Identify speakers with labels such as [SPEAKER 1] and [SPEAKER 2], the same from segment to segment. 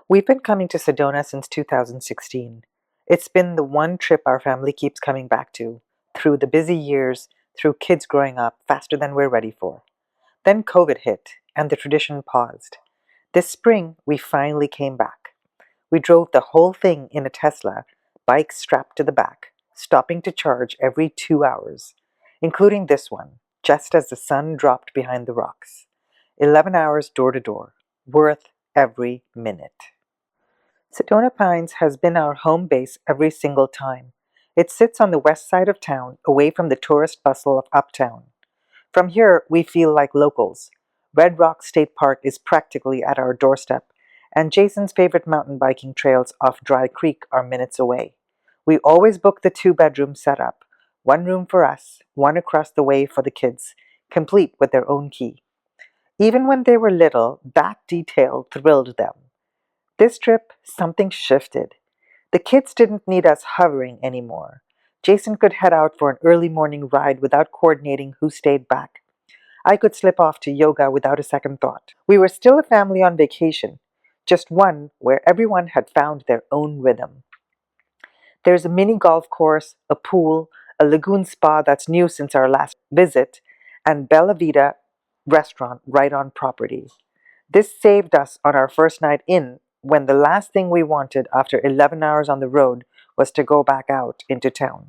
[SPEAKER 1] We've been coming to Sedona since 2016. It's been the one trip our family keeps coming back to, through the busy years, through kids growing up faster than we're ready for. Then COVID hit, and the tradition paused. This spring, we finally came back. We drove the whole thing in a Tesla, bike strapped to the back, stopping to charge every 2 hours, including this one, just as the sun dropped behind the rocks. 11 hours door to door, worth every minute. Sedona Pines has been our home base every single time. It sits on the west side of town, away from the tourist bustle of uptown. From here, we feel like locals. Red Rock State Park is practically at our doorstep, and Jason's favorite mountain biking trails off Dry Creek are minutes away. We always book the two-bedroom setup, one room for us, one across the way for the kids, complete with their own key. Even when they were little, that detail thrilled them. This trip, something shifted. The kids didn't need us hovering anymore. Jason could head out for an early morning ride without coordinating who stayed back. I could slip off to yoga without a second thought. We were still a family on vacation, just one where everyone had found their own rhythm. There's a mini golf course, a pool, a lagoon spa that's new since our last visit, and Bella Vita restaurant right on property. This saved us on our first night in when the last thing we wanted after 11 hours on the road was to go back out into town.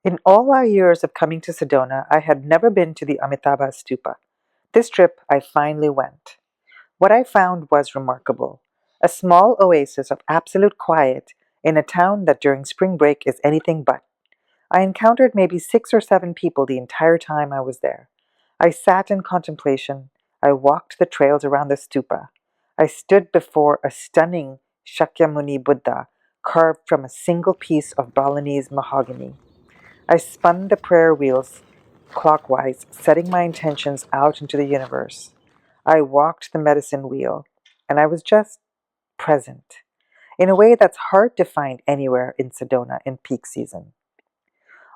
[SPEAKER 1] In all our years of coming to Sedona, I had never been to the Amitabha Stupa. This trip, I finally went. What I found was remarkable. A small oasis of absolute quiet in a town that during spring break is anything but. I encountered maybe 6 or 7 people the entire time I was there. I sat in contemplation. I walked the trails around the stupa. I stood before a stunning Shakyamuni Buddha carved from a single piece of Balinese mahogany. I spun the prayer wheels clockwise, setting my intentions out into the universe. I walked the medicine wheel, and I was just present, in a way that's hard to find anywhere in Sedona in peak season.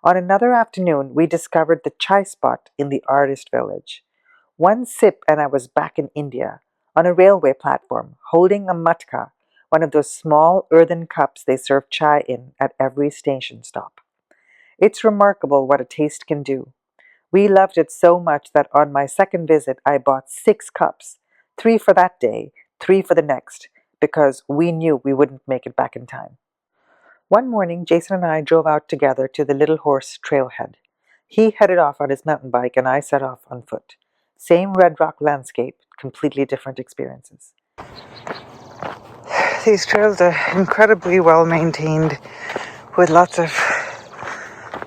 [SPEAKER 1] On another afternoon, we discovered the chai spot in the artist village. One sip and I was back in India, on a railway platform, holding a matka, one of those small earthen cups they serve chai in at every station stop. It's remarkable what a taste can do. We loved it so much that on my second visit I bought 6 cups, 3 for that day, 3 for the next, because we knew we wouldn't make it back in time. One morning, Jason and I drove out together to the Little Horse Trailhead. He headed off on his mountain bike and I set off on foot. Same red rock landscape, completely different experiences. These trails are incredibly well maintained with lots of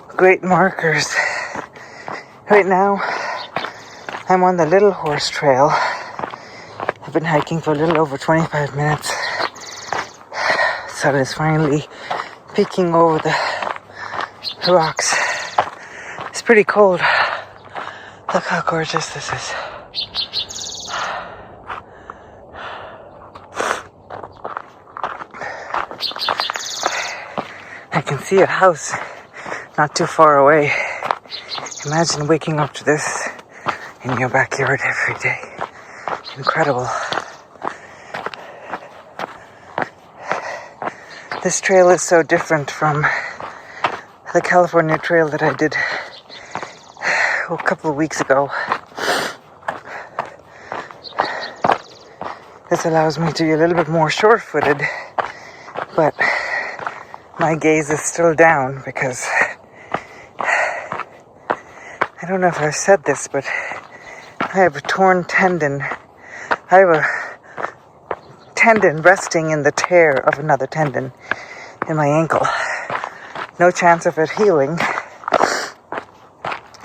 [SPEAKER 1] great markers. Right now, I'm on the Little Horse Trail. I've been hiking for a little over 25 minutes. Sun is finally peeking over the rocks. It's pretty cold. Look how gorgeous this is. I can see a house not too far away. Imagine waking up to this in your backyard every day. Incredible. This trail is so different from the California trail that I did a couple of weeks ago. This allows me to be a little bit more short-footed, but my gaze is still down because I don't know if I've said this, but I have a torn tendon. I have a tendon resting in the tear of another tendon in my ankle. No chance of it healing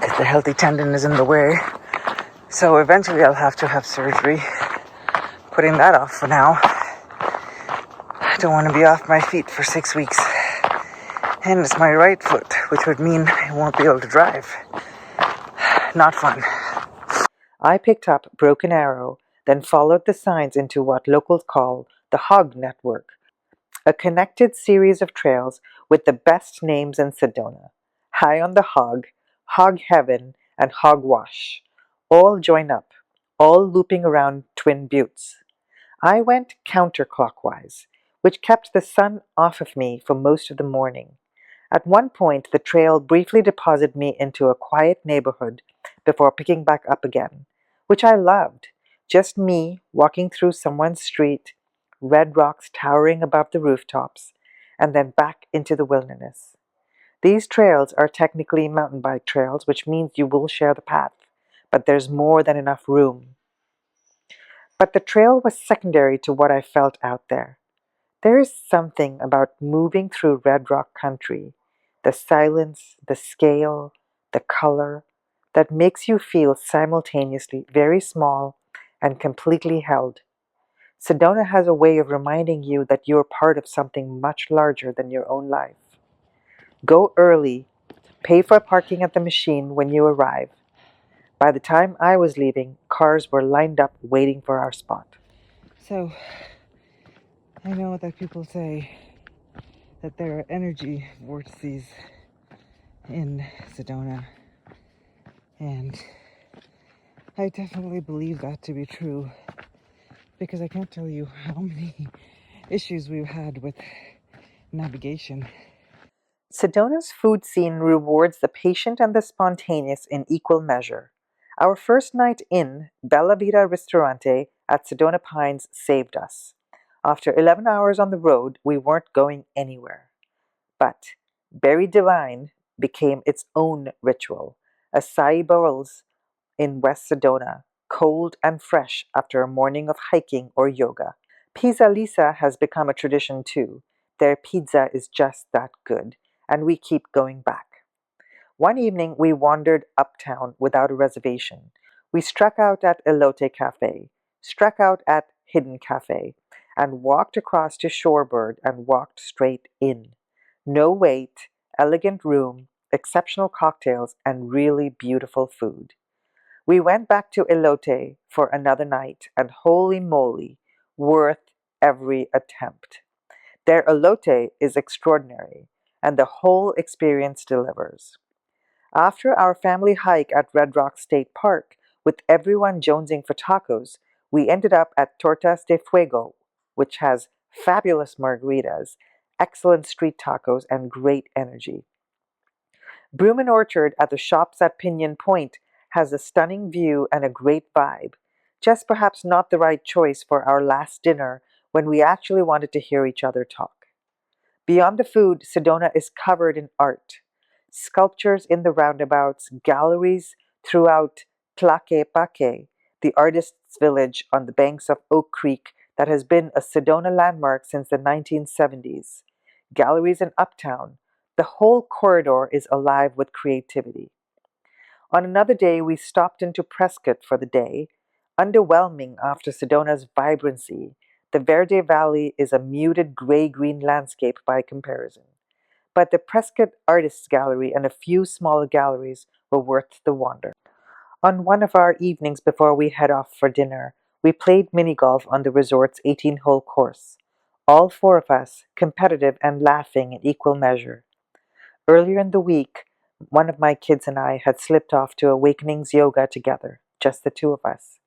[SPEAKER 1] because the healthy tendon is in the way. So eventually I'll have to have surgery. Putting that off for now. I don't want to be off my feet for 6 weeks. And it's my right foot, which would mean I won't be able to drive. Not fun. I picked up Broken Arrow, then followed the signs into what locals call the Hog Network, a connected series of trails with the best names in Sedona. High on the Hog, Hog Heaven, and Hog Wash. All join up, all looping around Twin Buttes. I went counterclockwise, which kept the sun off of me for most of the morning. At one point, the trail briefly deposited me into a quiet neighborhood before picking back up again, which I loved. Just me walking through someone's street, red rocks towering above the rooftops, and then back into the wilderness. These trails are technically mountain bike trails, which means you will share the path, but there's more than enough room. But the trail was secondary to what I felt out there. There is something about moving through Red Rock country, the silence, the scale, the color, that makes you feel simultaneously very small and completely held. Sedona has a way of reminding you that you're part of something much larger than your own life. Go early, pay for parking at the machine when you arrive. By the time I was leaving, cars were lined up waiting for our spot.
[SPEAKER 2] So, I know that people say that there are energy vortices in Sedona, and I definitely believe that to be true because I can't tell you how many issues we've had with navigation.
[SPEAKER 1] Sedona's food scene rewards the patient and the spontaneous in equal measure. Our first night in, Bella Vita Ristorante at Sedona Pines saved us. After 11 hours on the road, we weren't going anywhere. But Berry Divine became its own ritual. Acai bowls in West Sedona, cold and fresh after a morning of hiking or yoga. Pisa Lisa has become a tradition too. Their pizza is just that good, and we keep going back. One evening we wandered uptown without a reservation. We struck out at Elote Cafe, struck out at Hidden Cafe, and walked across to Shorebird and walked straight in. No wait, elegant room, exceptional cocktails, and really beautiful food. We went back to Elote for another night, and holy moly, worth every attempt. Their elote is extraordinary, and the whole experience delivers. After our family hike at Red Rock State Park, with everyone jonesing for tacos, we ended up at Tortas de Fuego, which has fabulous margaritas, excellent street tacos, and great energy. Broome Orchard at the shops at Pinion Point has a stunning view and a great vibe, just perhaps not the right choice for our last dinner when we actually wanted to hear each other talk. Beyond the food, Sedona is covered in art. Sculptures in the roundabouts, galleries throughout Tlaquepaque, the artist's village on the banks of Oak Creek that has been a Sedona landmark since the 1970s. Galleries in Uptown. The whole corridor is alive with creativity. On another day, we stopped into Prescott for the day. Underwhelming after Sedona's vibrancy, the Verde Valley is a muted gray-green landscape by comparison. But the Prescott Artists Gallery and a few smaller galleries were worth the wander. On one of our evenings before we head off for dinner, we played mini golf on the resort's 18-hole course. All four of us, competitive and laughing in equal measure. Earlier in the week, one of my kids and I had slipped off to Awakenings Yoga together, just the two of us.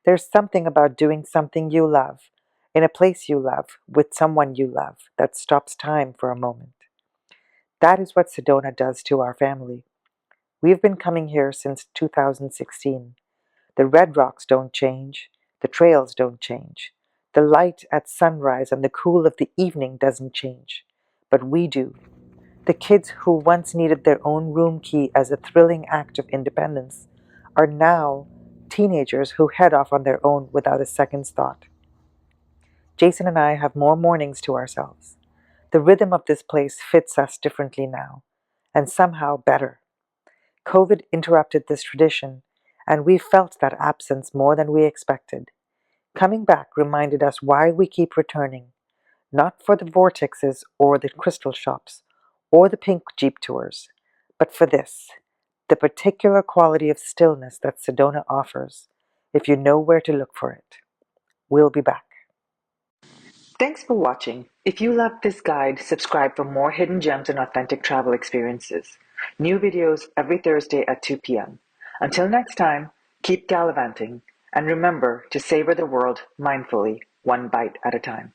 [SPEAKER 1] There's something about doing something you love, in a place you love, with someone you love, that stops time for a moment. That is what Sedona does to our family. We've been coming here since 2016. The red rocks don't change, the trails don't change. The light at sunrise and the cool of the evening doesn't change, but we do. The kids who once needed their own room key as a thrilling act of independence are now teenagers who head off on their own without a second's thought. Jason and I have more mornings to ourselves. The rhythm of this place fits us differently now, and somehow better. COVID interrupted this tradition, and we felt that absence more than we expected. Coming back reminded us why we keep returning, not for the vortexes or the crystal shops or the pink Jeep tours, but for this, the particular quality of stillness that Sedona offers, if you know where to look for it. We'll be back. Thanks for watching. If you loved this guide, subscribe for more hidden gems and authentic travel experiences. New videos every Thursday at 2 p.m. Until next time, keep gallivanting, and remember to savor the world mindfully. one bite at a time.